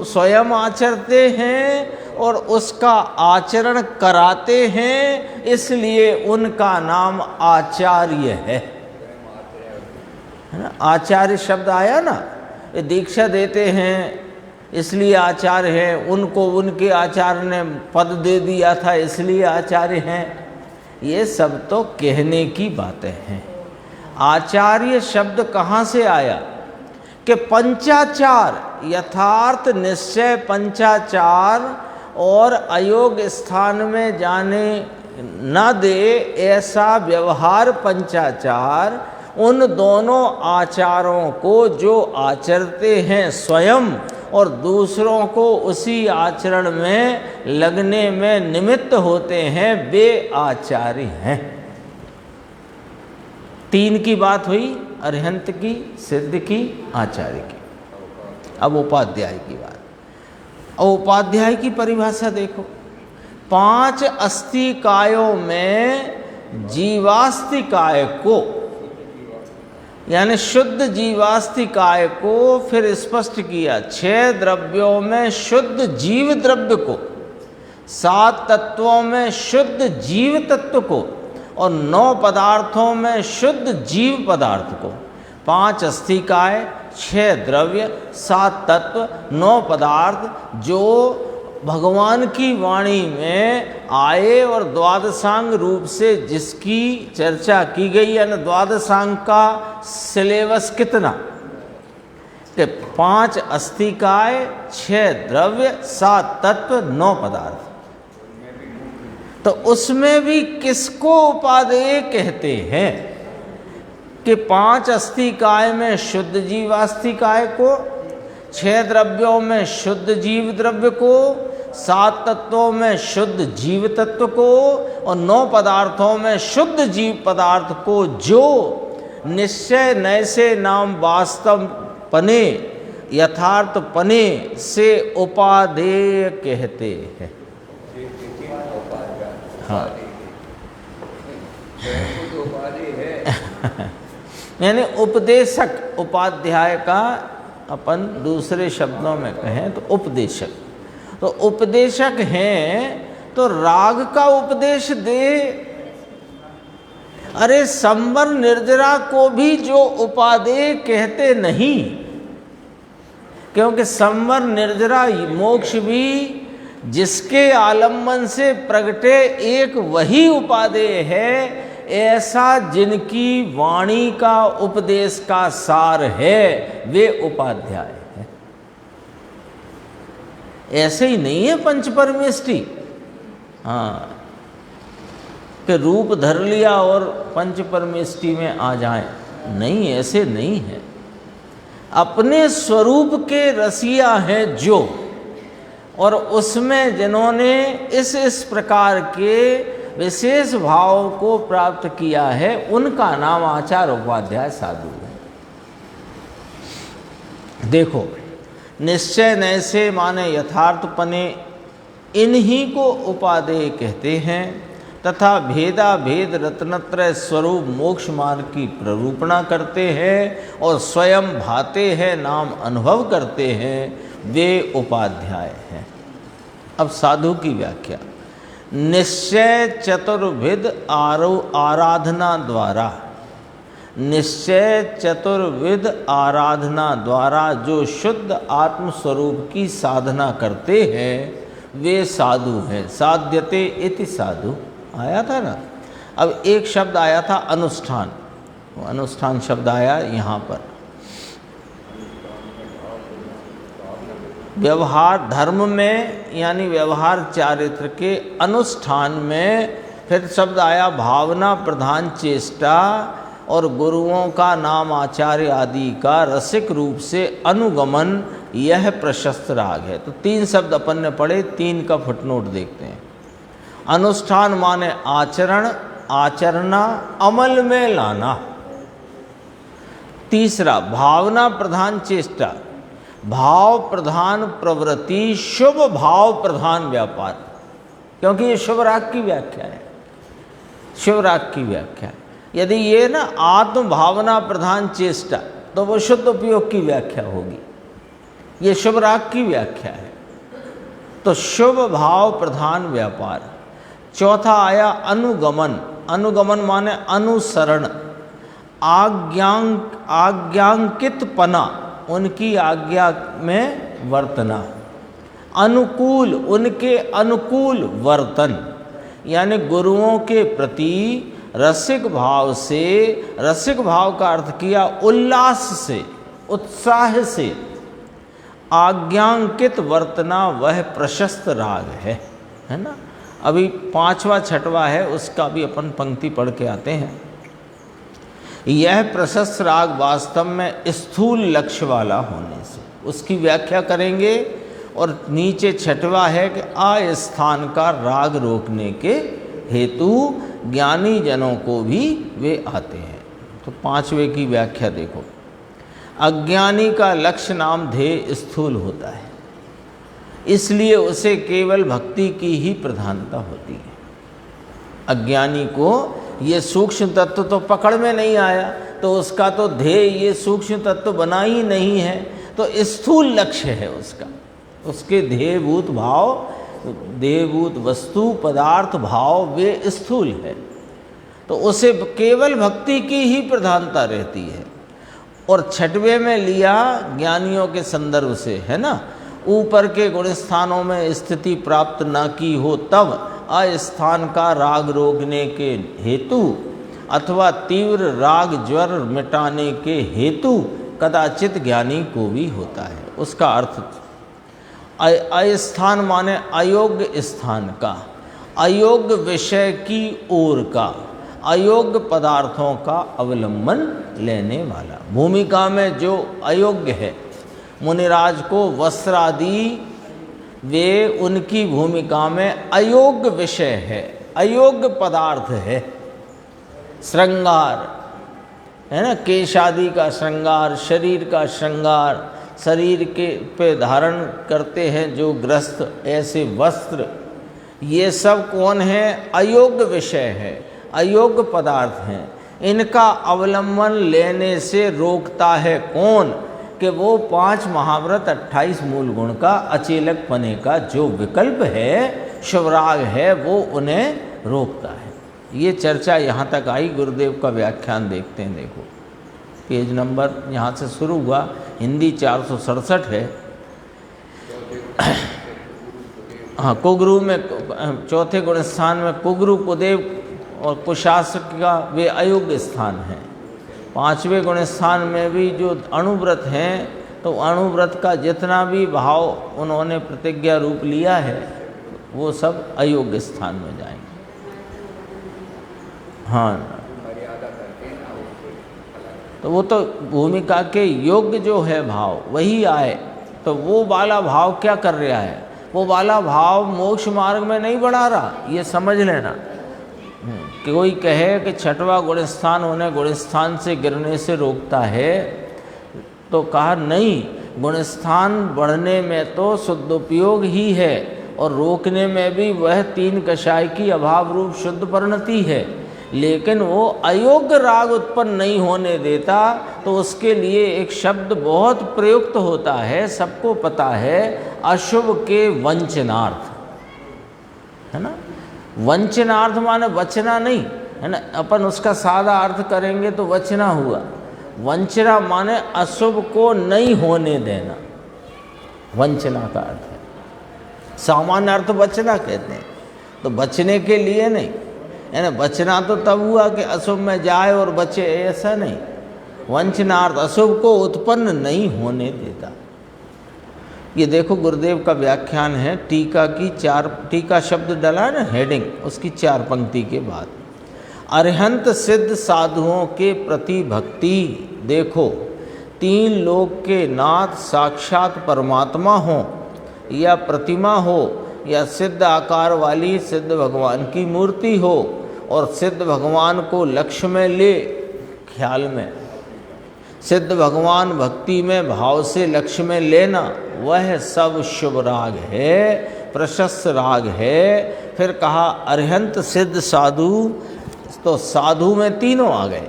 स्वयं आचरते हैं और उसका आचरण कराते हैं, इसलिए उनका नाम आचार्य है ना। आचार्य शब्द आया ना, ये दीक्षा देते हैं इसलिए आचार्य है, उनको उनके आचार्य ने पद दे दिया था इसलिए आचार्य हैं। ये सब तो कहने की बातें हैं। आचार्य शब्द कहाँ से आया कि पंचाचार, यथार्थ निश्चय पंचाचार और अयोग स्थान में जाने न दे ऐसा व्यवहार पंचाचार, उन दोनों आचारों को जो आचरते हैं स्वयं और दूसरों को उसी आचरण में लगने में निमित्त होते हैं, वे आचार्य हैं। तीन की बात हुई, अरिहंत की, सिद्ध की, आचार्य की। अब उपाध्याय की बात। अब उपाध्याय की परिभाषा देखो। 5 अस्थिकायों में जीवास्तिकाय को, यानी शुद्ध जीवास्तिकाय को फिर स्पष्ट किया। 6 द्रव्यों में शुद्ध जीव द्रव्य को, 7 तत्वों में शुद्ध जीव तत्व को और 9 पदार्थों में शुद्ध जीव पदार्थ को। 5 अस्थिकाय, 6 द्रव्य, 7 तत्व, 9 पदार्थ जो भगवान की वाणी में आए और द्वादशांग रूप से जिसकी चर्चा की गई है। द्वादशांग का सिलेबस कितना कि 5 अस्थिकाय, 6 द्रव्य, 7 तत्व, 9 पदार्थ। तो उसमें भी किसको उपादेय कहते हैं कि 5 अस्थिकाय में शुद्ध जीवास्तिकाय को, 6 द्रव्यों में शुद्ध जीव द्रव्य को, 7 तत्वों में शुद्ध जीव तत्व को और 9 पदार्थों में शुद्ध जीव पदार्थ को, जो निश्चय नैसे नाम वास्तव पने, यथार्थ पने से उपादेय कहते हैं। हाँ यानी उपदेशक, उपाध्याय का अपन दूसरे शब्दों में कहें तो उपदेशक। तो उपदेशक हैं तो राग का उपदेश दे। अरे संवर निर्जरा को भी जो उपादेय कहते नहीं, क्योंकि संवर निर्जरा मोक्ष भी जिसके आलम्बन से प्रगटे एक वही उपादेय है, ऐसा जिनकी वाणी का उपदेश का सार है वे उपाध्याय है। ऐसे ही नहीं है पंचपरमेष्टि, हाँ कि रूप धर लिया और पंचपरमेष्टि में आ जाए, नहीं, ऐसे नहीं है। अपने स्वरूप के रसिया हैं जो, और उसमें जिन्होंने इस प्रकार के विशेष भाव को प्राप्त किया है, उनका नाम आचार्य उपाध्याय साधु है। देखो, निश्चय नैसे माने यथार्थपने, इन्हीं को उपादेय कहते हैं, तथा भेदा भेद रत्नत्रय स्वरूप मोक्ष मार्ग की प्ररूपणा करते हैं और स्वयं भाते हैं, नाम अनुभव करते हैं, वे उपाध्याय हैं। अब साधु की व्याख्या। निश्चय चतुर्विध आराधना द्वारा, निश्चय चतुर्विध आराधना द्वारा जो शुद्ध आत्मस्वरूप की साधना करते हैं वे साधु हैं। साध्यते इति साधु आया था ना। अब एक शब्द आया था अनुष्ठान, वो अनुष्ठान शब्द आया यहाँ पर। व्यवहार धर्म में यानी व्यवहार चारित्र के अनुष्ठान में फिर शब्द आया भावना प्रधान चेष्टा और गुरुओं का नाम आचार्य आदि का रसिक रूप से अनुगमन, यह प्रशस्त राग है। तो 3 शब्द अपन ने पढ़े, 3 का फुटनोट देखते हैं। अनुष्ठान माने आचरण, आचरना, अमल में लाना। तीसरा भावना प्रधान चेष्टा, भाव प्रधान प्रवृत्ति, शुभ भाव प्रधान व्यापार, क्योंकि ये शुभ राग की व्याख्या है। शिव राग की व्याख्या। यदि ये ना आत्म भावना प्रधान चेष्टा तो वो शुद्ध उपयोग की व्याख्या होगी। ये शुभ राग की व्याख्या है। तो शुभ भाव प्रधान व्यापार। चौथा आया अनुगमन। अनुगमन माने अनुसरण, आज्ञांकित पना, उनकी आज्ञा में वर्तना, अनुकूल, उनके अनुकूल वर्तन, यानी गुरुओं के प्रति रसिक भाव से, रसिक भाव का अर्थ किया उल्लास से, उत्साह से आज्ञांकित वर्तना, वह प्रशस्त राग है ना। अभी पांचवा छठवा है, उसका भी अपन पंक्ति पढ़ के आते हैं। यह प्रशस्त राग वास्तव में स्थूल लक्ष्य वाला होने से, उसकी व्याख्या करेंगे। और नीचे छठवा है कि अस्थान का राग रोकने के हेतु ज्ञानी जनों को भी वे आते हैं। तो पांचवे की व्याख्या देखो। अज्ञानी का लक्ष्य नाम ध्येय स्थूल होता है, इसलिए उसे केवल भक्ति की ही प्रधानता होती है। अज्ञानी को ये सूक्ष्म तत्व तो पकड़ में नहीं आया, तो उसका तो ध्येय ये सूक्ष्म तत्व बना ही नहीं है, तो स्थूल लक्ष्य है उसका। उसके ध्येयभूत भाव, देहभूत वस्तु पदार्थ भाव वे स्थूल है, तो उसे केवल भक्ति की ही प्रधानता रहती है। और छठवें में लिया ज्ञानियों के संदर्भ से, है ना। ऊपर के गुण स्थानों में स्थिति प्राप्त न की हो तब अस्थान का राग रोकने के हेतु अथवा तीव्र राग ज्वर मिटाने के हेतु कदाचित ज्ञानी को भी होता है। उसका अर्थ अस्थान माने अयोग्य स्थान का, अयोग्य विषय की ओर का, अयोग्य पदार्थों का अवलंबन लेने वाला। भूमिका में जो अयोग्य है, मुनिराज को वस्त्र आदि वे उनकी भूमिका में अयोग्य विषय है, अयोग्य पदार्थ है। श्रृंगार है ना, केश आदि का श्रृंगार, शरीर का श्रृंगार, शरीर के पे धारण करते हैं जो ग्रस्त, ऐसे वस्त्र, ये सब कौन है? अयोग्य विषय है, अयोग्य पदार्थ हैं। इनका अवलंबन लेने से रोकता है कौन? कि वो 5 महाव्रत 28 मूल गुण का अचेलक पने का जो विकल्प है, शिवराग है, वो उन्हें रोकता है। ये चर्चा यहाँ तक आई। गुरुदेव का व्याख्यान देखते हैं। देखो पेज नंबर यहाँ से शुरू हुआ, हिंदी 467 है। हाँ, कुगुरु में चौथे गुण स्थान में कुगुरु, कुदेव और कुशासक का वे अयोग्य स्थान हैं। 5वें गुण स्थान में भी जो अणुव्रत हैं, तो अणुव्रत का जितना भी भाव उन्होंने प्रतिज्ञा रूप लिया है, वो सब अयोग्य स्थान में जाएंगे। हाँ, तो वो तो भूमिका के योग्य जो है भाव वही आए। तो वो वाला भाव क्या कर रहा है? वो वाला भाव मोक्ष मार्ग में नहीं बढ़ा रहा, ये समझ लेना। कि कोई कहे कि छठवा गुणस्थान उन्हें गुणस्थान से गिरने से रोकता है, तो कहा नहीं, गुणस्थान बढ़ने में तो शुद्धोपयोग ही है, और रोकने में भी वह 3 कषाय की अभाव रूप शुद्ध परिणति है। लेकिन वो अयोग्य राग उत्पन्न नहीं होने देता, तो उसके लिए एक शब्द बहुत प्रयुक्त होता है, सबको पता है, अशुभ के वंचनार्थ, है ना। वंचनार्थ माने वचना नहीं, है ना। अपन उसका सादा अर्थ करेंगे तो वचना हुआ। वंचना माने अशुभ को नहीं होने देना, वंचना का अर्थ है। सामान्य अर्थ बचना कहते हैं, तो बचने के लिए नहीं, है ना। बचना तो तब हुआ कि अशुभ में जाए और बचे, ऐसा नहीं। वंचनार्थ अशुभ को उत्पन्न नहीं होने देता। ये देखो गुरुदेव का व्याख्यान है, टीका की 4, टीका शब्द डला है ना, हेडिंग, उसकी 4 पंक्ति के बाद। अरिहंत सिद्ध साधुओं के प्रति भक्ति। देखो, 3 लोक के नाथ साक्षात परमात्मा हो या प्रतिमा हो या सिद्ध आकार वाली सिद्ध भगवान की मूर्ति हो, और सिद्ध भगवान को लक्ष्य में ले, ख्याल में सिद्ध भगवान भक्ति में भाव से लक्ष्य में लेना, वह सब शुभ राग है, प्रशस्त राग है। फिर कहा अरिहंत सिद्ध साधु तो साधु में तीनों आ गए।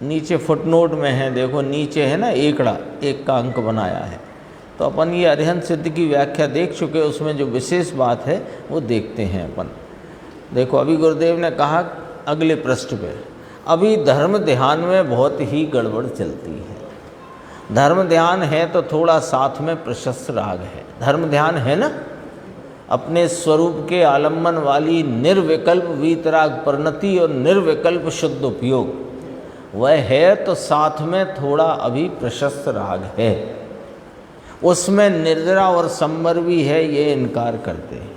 नीचे फुटनोट में है, देखो नीचे है ना एकड़ा, एक का अंक बनाया है। तो अपन ये अरिहंत सिद्ध की व्याख्या देख चुके, उसमें जो विशेष बात है वो देखते हैं अपन। देखो अभी गुरुदेव ने कहा अगले पृष्ठ पे, अभी धर्म ध्यान में बहुत ही गड़बड़ चलती है। धर्म ध्यान है तो थोड़ा साथ में प्रशस्त राग है। धर्म ध्यान है ना, अपने स्वरूप के आलम्बन वाली निर्विकल्प वीतराग परिणति और निर्विकल्प शुद्ध उपयोग, वह है तो साथ में थोड़ा अभी प्रशस्त राग है। उसमें निर्जरा और संवर भी है, ये इनकार करते हैं।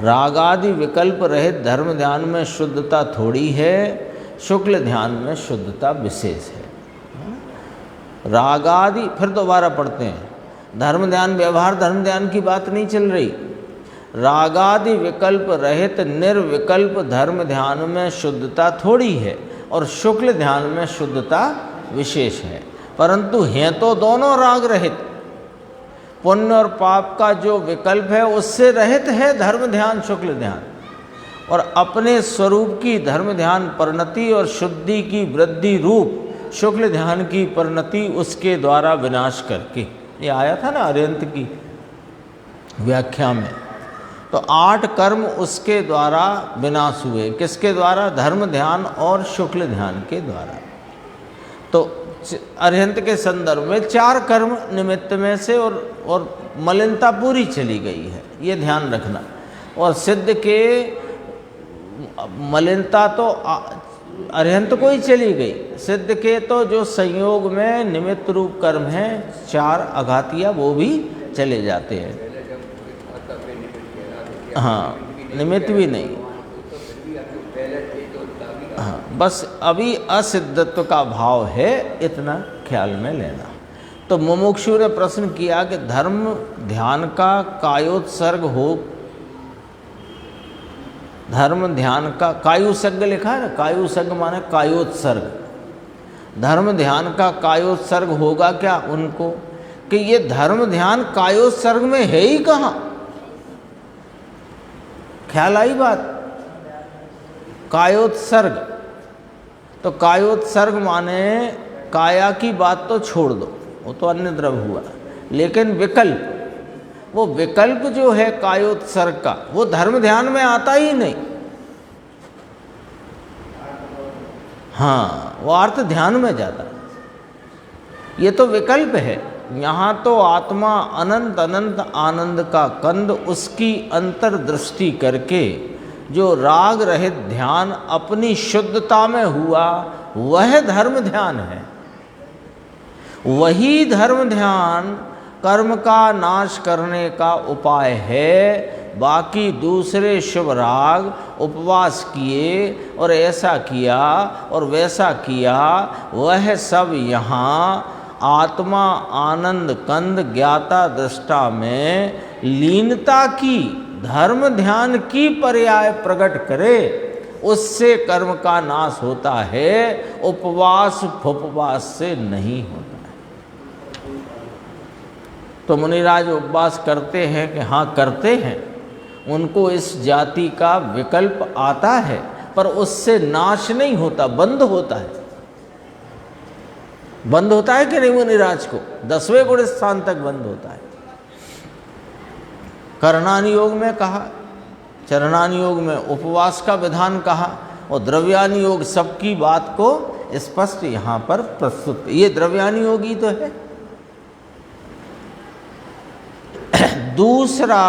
रागादि विकल्प रहित धर्म ध्यान में शुद्धता थोड़ी है, शुक्ल ध्यान में शुद्धता विशेष है। रागादि, फिर दोबारा पढ़ते हैं, धर्म ध्यान व्यवहार धर्म ध्यान की बात नहीं चल रही। रागादि विकल्प रहित निर्विकल्प धर्म ध्यान में शुद्धता थोड़ी है और शुक्ल ध्यान में शुद्धता विशेष है, परंतु हैं तो दोनों राग रहित। पुण्य और पाप का जो विकल्प है उससे रहित है धर्म ध्यान शुक्ल ध्यान, और अपने स्वरूप की धर्म ध्यान परिणति और शुद्धि की वृद्धि रूप शुक्ल ध्यान की परिणति उसके द्वारा विनाश करके, ये आया था ना अरिहंत की व्याख्या में। तो 8 कर्म उसके द्वारा विनाश हुए, किसके द्वारा? धर्म ध्यान और शुक्ल ध्यान के द्वारा। तो अरिहंत के संदर्भ में 4 कर्म निमित्त में से और मलिनता पूरी चली गई है, ये ध्यान रखना। और सिद्ध के मलिनता तो अरिहंत को ही चली गई, सिद्ध के तो जो संयोग में निमित्त रूप कर्म हैं 4 अघातिया, वो भी चले जाते हैं। हाँ, निमित्त भी नहीं। हाँ, बस अभी असिद्धत्व का भाव है, इतना ख्याल में लेना। तो मुमुक्षु ने प्रश्न किया कि धर्म ध्यान का कायोत्सर्ग हो, धर्म ध्यान का कायुसर्ग लिखा है ना, कायुसर्ग माने कायोत्सर्ग, धर्म ध्यान का कायोत्सर्ग होगा क्या उनको? कि ये धर्म ध्यान कायोत्सर्ग में है ही कहाँ? ख्याल आई बात? कायोत्सर्ग, तो कायोत्सर्ग माने काया की बात तो छोड़ दो, वो तो अन्य द्रव्य हुआ, लेकिन विकल्प, वो विकल्प जो है कायोत्सर्ग का, वो धर्म ध्यान में आता ही नहीं। हाँ, वो अर्थ ध्यान में जाता, ये तो विकल्प है। यहाँ तो आत्मा अनंत अनंत आनंद का कंद, उसकी अंतर्दृष्टि करके जो राग रहित ध्यान अपनी शुद्धता में हुआ, वह धर्म ध्यान है। वही धर्म ध्यान कर्म का नाश करने का उपाय है। बाकी दूसरे शुभ राग उपवास किए और ऐसा किया और वैसा किया, वह सब यहाँ आत्मा आनंद कंद ज्ञाता दृष्टा में लीनता की, धर्म ध्यान की पर्याय प्रकट करे, उससे कर्म का नाश होता है, उपवास फुपवास से नहीं होता है। तो मुनिराज उपवास करते हैं कि हाँ करते हैं, उनको इस जाति का विकल्प आता है, पर उससे नाश नहीं होता, बंद होता है। बंद होता है कि नहीं मुनिराज को? 10वें गुण स्थान तक बंद होता है। करणानि योग में कहा, चरणानि योग में उपवास का विधान कहा, और द्रव्यानि योग सबकी बात को स्पष्ट यहाँ पर प्रस्तुत। ये द्रव्यानि योग ही तो है। दूसरा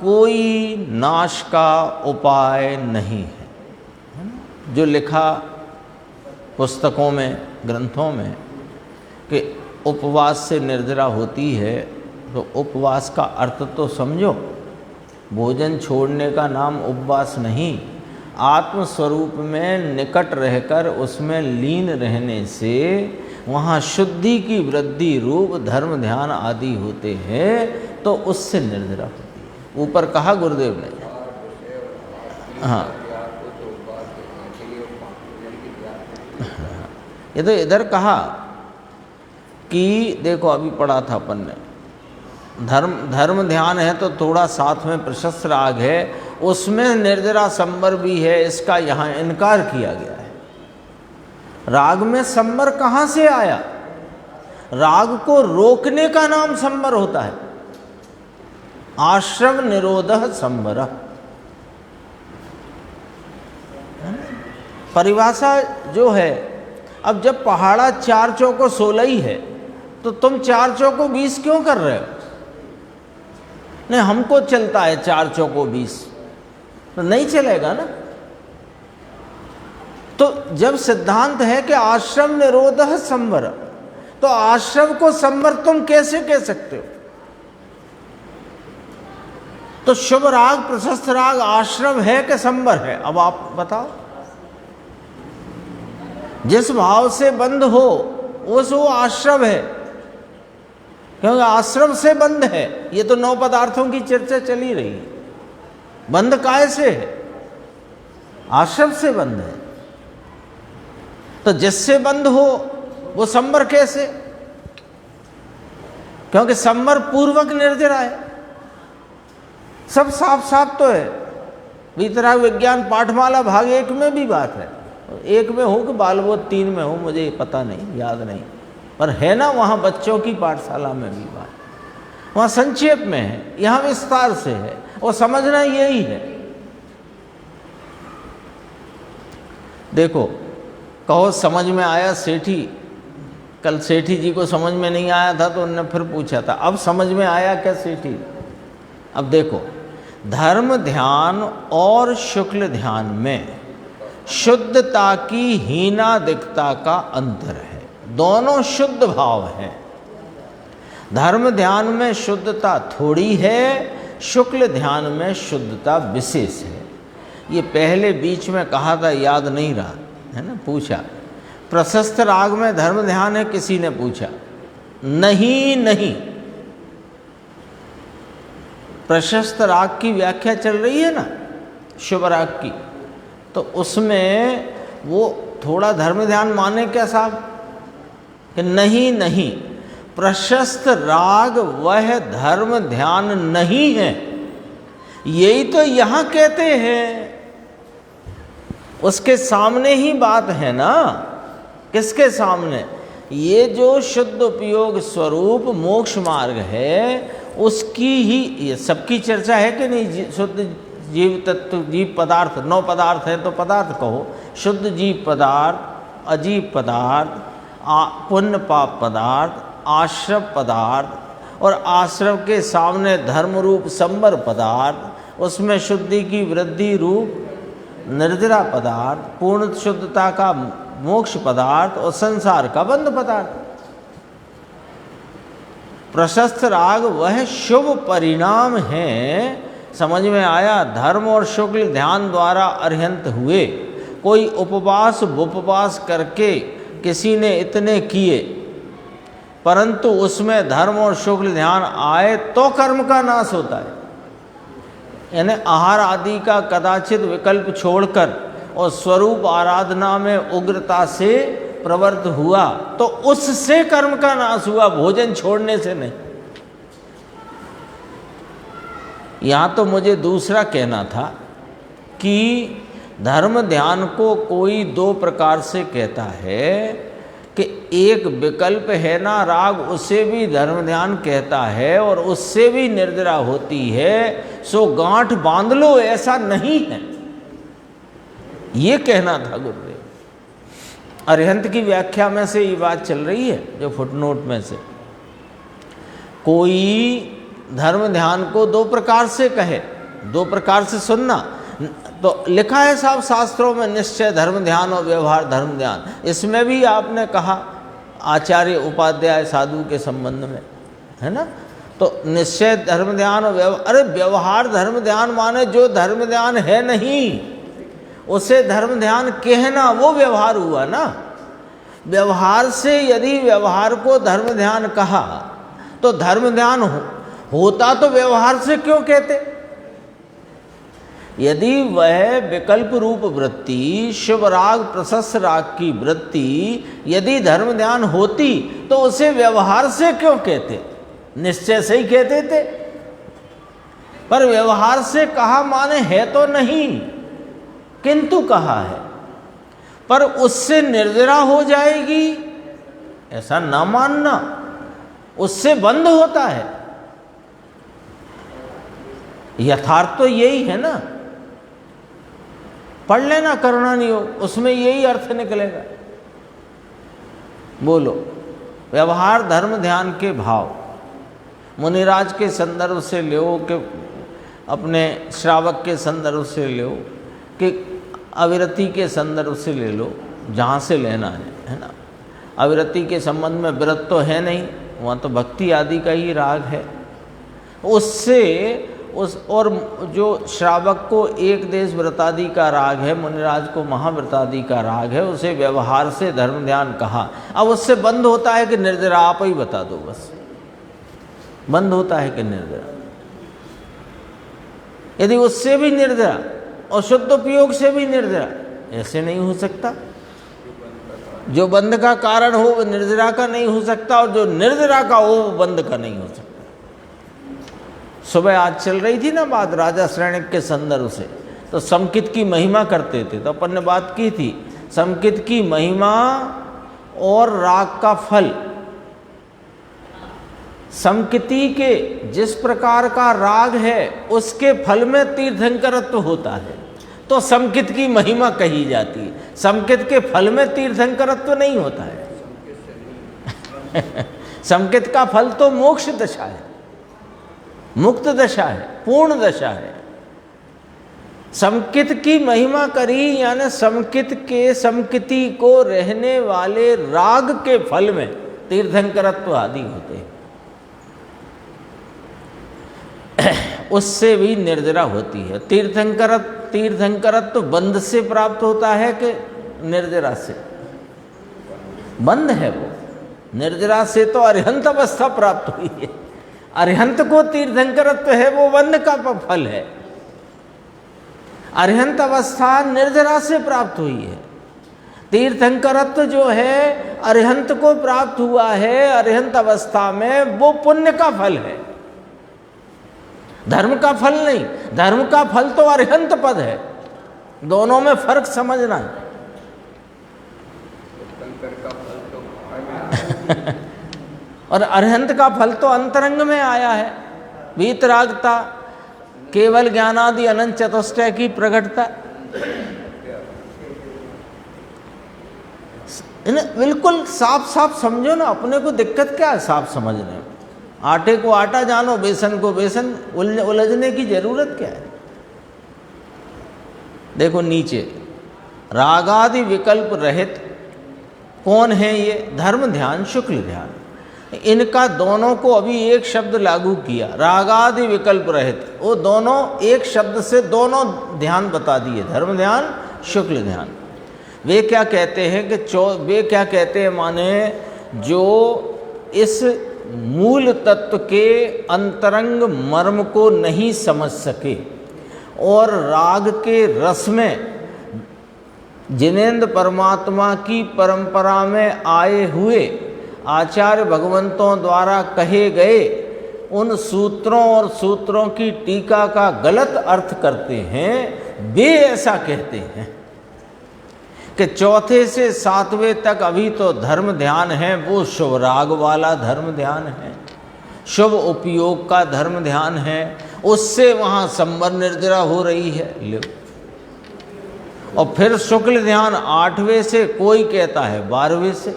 कोई नाश का उपाय नहीं है। जो लिखा पुस्तकों में, ग्रंथों में कि उपवास से निर्जरा होती है, तो उपवास का अर्थ तो समझो। भोजन छोड़ने का नाम उपवास नहीं, आत्मस्वरूप में निकट रहकर उसमें लीन रहने से वहाँ शुद्धि की वृद्धि रूप धर्म ध्यान आदि होते हैं, तो उससे निर्जरा होती है। ऊपर कहा गुरुदेव ने, हाँ, ये तो इधर कहा कि देखो अभी पढ़ा था अपन ने, धर्म ध्यान है तो थोड़ा साथ में प्रशस्त राग है, उसमें निर्जरा संवर भी है, इसका यहाँ इनकार किया गया है। राग में संवर कहाँ से आया? राग को रोकने का नाम संवर होता है। आश्रम निरोधः संवर, परिभाषा जो है। अब जब पहाड़ा 4 चौको 16 ही है तो तुम 4 चौको 20 क्यों कर रहे हो? नहीं, हमको चलता है 4 चौको 20, तो नहीं चलेगा ना। तो जब सिद्धांत है कि आश्रम निरोधः संवर, तो आश्रम को संवर तुम कैसे कह सकते हो? तो शुभ राग प्रशस्त राग आश्रम है कि संवर है? अब आप बताओ। जिस भाव से बंद हो वो आश्रम है, क्योंकि आश्रम से बंद है। ये तो 9 पदार्थों की चर्चा चली रही है। बंद काय से है? आश्रम से बंद है। तो जिससे बंद हो वो संवर कैसे? क्योंकि संवर पूर्वक निर्जरा है। सब साफ साफ तो है। वीतराग विज्ञान पाठमाला भाग 1 में भी बात है। 1 में हो कि बालबोध 3 में हो, मुझे पता नहीं, याद नहीं, पर है ना वहाँ बच्चों की पाठशाला में भी बात। वहाँ संक्षेप में है, यहाँ विस्तार से है, और समझना यही है। देखो, कहो समझ में आया सेठी? कल सेठी जी को समझ में नहीं आया था तो उन्होंने फिर पूछा था, अब समझ में आया क्या सेठी? अब देखो, धर्म ध्यान और शुक्ल ध्यान में शुद्धता की हीनादिकता का अंतर है। दोनों शुद्ध भाव हैं। धर्म ध्यान में शुद्धता थोड़ी है, शुक्ल ध्यान में शुद्धता विशेष है। ये पहले बीच में कहा था, याद नहीं रहा है ना, पूछा। प्रशस्त राग में धर्म ध्यान है, किसी ने पूछा, नहीं। प्रशस्त राग की व्याख्या चल रही है ना, शुभ राग की, तो उसमें वो थोड़ा धर्म ध्यान माने क्या साहब? कि नहीं, प्रशस्त राग वह धर्म ध्यान नहीं है। यही तो यहाँ कहते हैं। उसके सामने ही बात है ना। किसके सामने? ये जो शुद्ध उपयोग स्वरूप मोक्ष मार्ग है, उसकी ही ये सबकी चर्चा है कि नहीं? शुद्ध जीव तत्व, जीव पदार्थ, 9 पदार्थ है तो पदार्थ कहो। शुद्ध जीव पदार्थ, अजीव पदार्थ, पुण्य पाप पदार्थ, आश्रव पदार्थ, और आश्रव के सामने धर्म रूप संवर पदार्थ, उसमें शुद्धि की वृद्धि रूप निर्जरा पदार्थ, पूर्ण शुद्धता का मोक्ष पदार्थ, और संसार का बंध पदार्थ। प्रशस्त राग वह शुभ परिणाम है। समझ में आया? धर्म और शुक्ल ध्यान द्वारा अर्हंत हुए। कोई उपवास उपवास करके किसी ने इतने किए, परंतु उसमें धर्म और शुक्ल ध्यान आए तो कर्म का नाश होता है। यानी आहार आदि का कदाचित विकल्प छोड़कर और स्वरूप आराधना में उग्रता से प्रवृत्त हुआ तो उससे कर्म का नाश हुआ, भोजन छोड़ने से नहीं। यहाँ तो मुझे दूसरा कहना था कि धर्म ध्यान को कोई 2 प्रकार से कहता है कि एक विकल्प है ना राग, उसे भी धर्म ध्यान कहता है और उससे भी निर्जरा होती है, सो गांठ बांध लो, ऐसा नहीं है, ये कहना था गुरुदेव। अरिहंत की व्याख्या में से ये बात चल रही है, जो फुटनोट में से। कोई धर्म ध्यान को 2 प्रकार से कहे, 2 प्रकार से सुनना। तो लिखा है साहब शास्त्रों में, निश्चय धर्म ध्यान और व्यवहार धर्म ध्यान। इसमें भी आपने कहा आचार्य उपाध्याय साधु के संबंध में, है ना? तो निश्चय धर्म ध्यान और व्यवहार, अरे व्यवहार धर्म ध्यान माने जो धर्म ध्यान है नहीं, उसे धर्म ध्यान कहना वो व्यवहार हुआ ना। व्यवहार से यदि व्यवहार को धर्म ध्यान कहा तो धर्म ध्यान होता तो व्यवहार से क्यों कहते? यदि वह विकल्प रूप वृत्ति, शुभ राग प्रशस्त राग की वृत्ति यदि धर्म ध्यान होती तो उसे व्यवहार से क्यों कहते? निश्चय से ही कहते थे। पर व्यवहार से कहा माने है तो नहीं, किंतु कहा है, पर उससे निर्जरा हो जाएगी ऐसा ना मानना, उससे बंद होता है। यथार्थ तो यही है ना, पढ़ लेना करुणा नियोग, उसमें यही अर्थ निकलेगा। बोलो, व्यवहार धर्म ध्यान के भाव मुनिराज के संदर्भ से लो कि अपने श्रावक के संदर्भ से लो कि अविरति के संदर्भ से ले लो, जहाँ से लेना है ना। अविरति के संबंध में व्रत तो है नहीं, वहाँ तो भक्ति आदि का ही राग है। उससे और जो श्रावक को एक देश व्रतादि का राग है, मुनिराज को महाव्रतादि का राग है, उसे व्यवहार से धर्म ध्यान कहा। अब उससे बंद होता है कि निर्जरा, आप ही बता दो बस, बंद होता है कि निर्जरा। यदि उससे भी निर्जरा और शुद्ध उपयोग से भी निर्जरा, ऐसे नहीं हो सकता। जो बंध का कारण हो वो निर्जरा का नहीं हो सकता, और जो निर्जरा का हो वो बंध का नहीं हो सकता। सुबह आज चल रही थी ना बात राजा श्रेणिक के संदर्भ से, तो समकित की महिमा करते थे, तो अपन ने बात की थी समकित की महिमा और राग का फल। समकिती के जिस प्रकार का राग है उसके फल में तीर्थंकरत्व होता है, तो समकित की महिमा कही जाती है। समकित के फल में तीर्थंकरत्व नहीं होता है। समकित का फल तो मोक्ष दशा है, मुक्त दशा है, पूर्ण दशा है। समकित की महिमा करी यानी समकित के समकिती को रहने वाले राग के फल में तीर्थंकरत्व आदि होते हैं। उससे भी निर्जरा होती है। तीर्थंकरत्व बंध से प्राप्त होता है कि निर्जरा से? बंध है वो। निर्जरा से तो अरिहंत अवस्था प्राप्त हुई है। अरिहंत को तीर्थंकरत्व है, वो बंध का फल है। अरिहंत अवस्था निर्जरा से प्राप्त हुई है। तीर्थंकरत्व जो है अरिहंत को प्राप्त हुआ है अरिहंत अवस्था में, वो पुण्य का फल है, धर्म का फल नहीं। धर्म का फल तो अरिहंत पद है। दोनों में फर्क समझना है। और अरिहंत का फल तो अंतरंग में आया है, वीतरागता, केवल ज्ञानादि अनंत चतुष्टय की प्रकटता। बिल्कुल साफ साफ समझो ना, अपने को दिक्कत क्या है साफ समझने में? आटे को आटा जानो, बेसन को बेसन, उलझने की जरूरत क्या है? देखो नीचे, रागादि विकल्प रहित कौन है ये? धर्म ध्यान, शुक्ल ध्यान। इनका दोनों को अभी एक शब्द लागू किया, रागादि विकल्प रहित। वो दोनों एक शब्द से दोनों ध्यान बता दिए, धर्म ध्यान, शुक्ल ध्यान। वे क्या कहते हैं कि वे क्या कहते हैं माने, जो इस मूल तत्व के अंतरंग मर्म को नहीं समझ सके और राग के रस में जिनेंद्र परमात्मा की परंपरा में आए हुए आचार्य भगवंतों द्वारा कहे गए उन सूत्रों और सूत्रों की टीका का गलत अर्थ करते हैं, वे ऐसा कहते हैं कि चौथे से सातवें तक अभी तो धर्म ध्यान है, वो शुभ राग वाला धर्म ध्यान है, शुभ उपयोग का धर्म ध्यान है, उससे वहाँ संवर निर्जरा हो रही है। लो, और फिर शुक्ल ध्यान 8वें से, कोई कहता है 12वें से।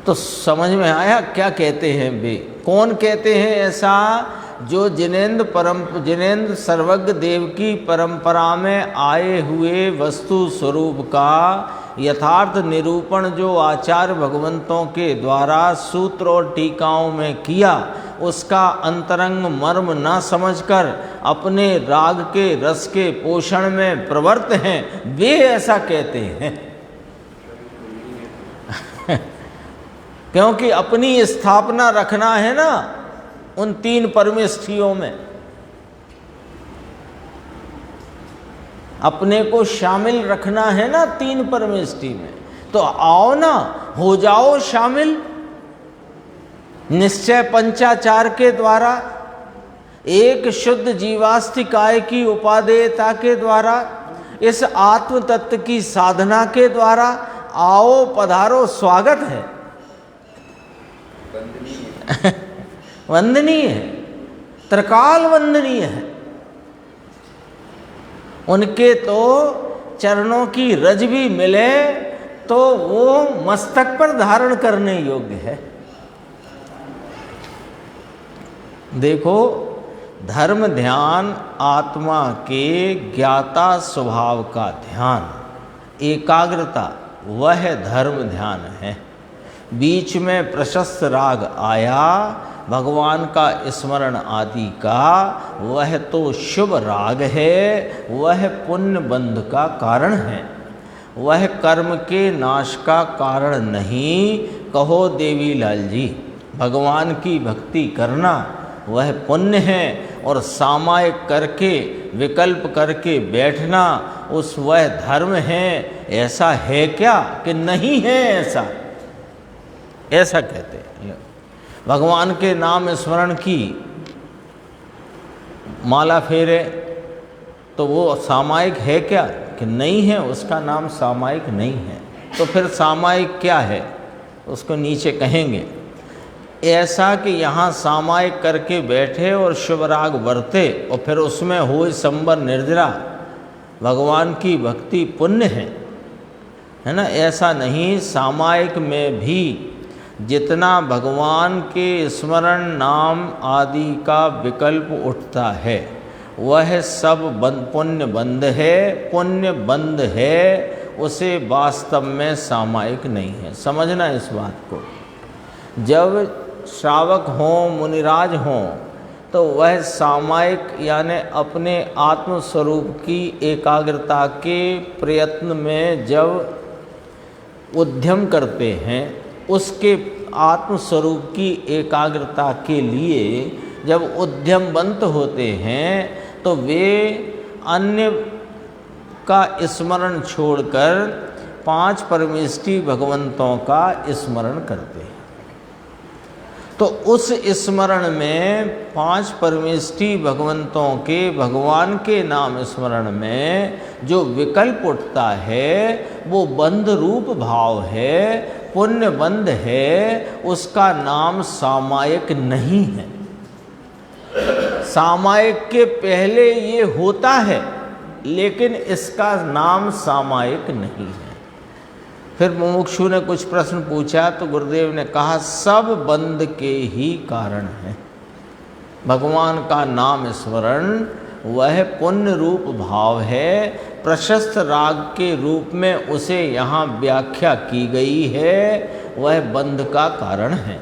तो समझ में आया क्या कहते हैं वे? कौन कहते हैं ऐसा? जो जिनेंद्र सर्वज्ञ देव की परंपरा में आए हुए वस्तु स्वरूप का यथार्थ निरूपण जो आचार्य भगवंतों के द्वारा सूत्र और टीकाओं में किया, उसका अंतरंग मर्म न समझकर अपने राग के रस के पोषण में प्रवृत्त हैं, वे ऐसा कहते हैं। क्योंकि अपनी स्थापना रखना है ना उन 3 परमेष्ठियों में, अपने को शामिल रखना है ना 3 परमेष्ठि में, तो आओ ना, हो जाओ शामिल निश्चय पंचाचार के द्वारा। एक शुद्ध जीवास्तिकाय की उपादेयता के द्वारा, इस आत्म तत्व की साधना के द्वारा आओ पधारो स्वागत है, वंदनीय है, त्रिकाल वंदनीय है। उनके तो चरणों की रज भी मिले तो वो मस्तक पर धारण करने योग्य है। देखो, धर्म ध्यान आत्मा के ज्ञाता स्वभाव का ध्यान, एकाग्रता, वह धर्म ध्यान है। बीच में प्रशस्त राग आया भगवान का स्मरण आदि का, वह तो शुभ राग है, वह पुण्य बंध का कारण है, वह कर्म के नाश का कारण नहीं। कहो देवी लाल जी, भगवान की भक्ति करना वह पुण्य है, और सामायिक करके विकल्प करके बैठना उस वह धर्म है। ऐसा है क्या कि नहीं है? ऐसा कहते हैं। भगवान के नाम स्मरण की माला फेरे तो वो सामायिक है क्या कि नहीं है? उसका नाम सामायिक नहीं है। तो फिर सामायिक क्या है उसको नीचे कहेंगे। ऐसा कि यहाँ सामायिक करके बैठे और शुभराग बरते और फिर उसमें हो संबर निर्जरा, भगवान की भक्ति पुण्य है ना? ऐसा नहीं। सामायिक में भी जितना भगवान के स्मरण नाम आदि का विकल्प उठता है वह सब पुण्य बंध है, पुण्य बंध है, उसे वास्तव में सामायिक नहीं है। समझना इस बात को। जब श्रावक हों, मुनिराज हों, तो वह सामायिक यानी अपने आत्मस्वरूप की एकाग्रता के प्रयत्न में जब उद्यम करते हैं, उसके आत्मस्वरूप की एकाग्रता के लिए जब उद्यमवंत होते हैं तो वे अन्य का स्मरण छोड़कर 5 परमेष्टि भगवंतों का स्मरण करते हैं। तो उस स्मरण में 5 परमेष्टि भगवंतों के भगवान के नाम स्मरण में जो विकल्प उठता है वो बंध रूप भाव है, पुण्य बंध है, उसका नाम सामायिक नहीं है। सामायिक के पहले ये होता है लेकिन इसका नाम सामायिक नहीं है। फिर मुमुक्षु ने कुछ प्रश्न पूछा तो गुरुदेव ने कहा सब बंध के ही कारण है। भगवान का नाम स्मरण वह पुण्य रूप भाव है, प्रशस्त राग के रूप में उसे यहाँ व्याख्या की गई है, वह बंध का कारण है।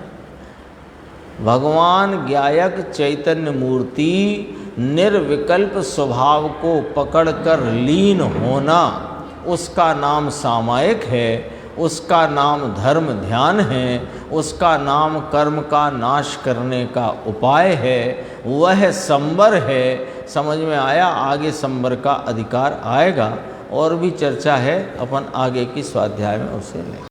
भगवान ज्ञायक चैतन्य मूर्ति निर्विकल्प स्वभाव को पकड़कर लीन होना, उसका नाम सामायिक है, उसका नाम धर्म ध्यान है, उसका नाम कर्म का नाश करने का उपाय है, वह संबर है। समझ में आया? आगे संबर का अधिकार आएगा और भी चर्चा है, अपन आगे की स्वाध्याय में उसे लें।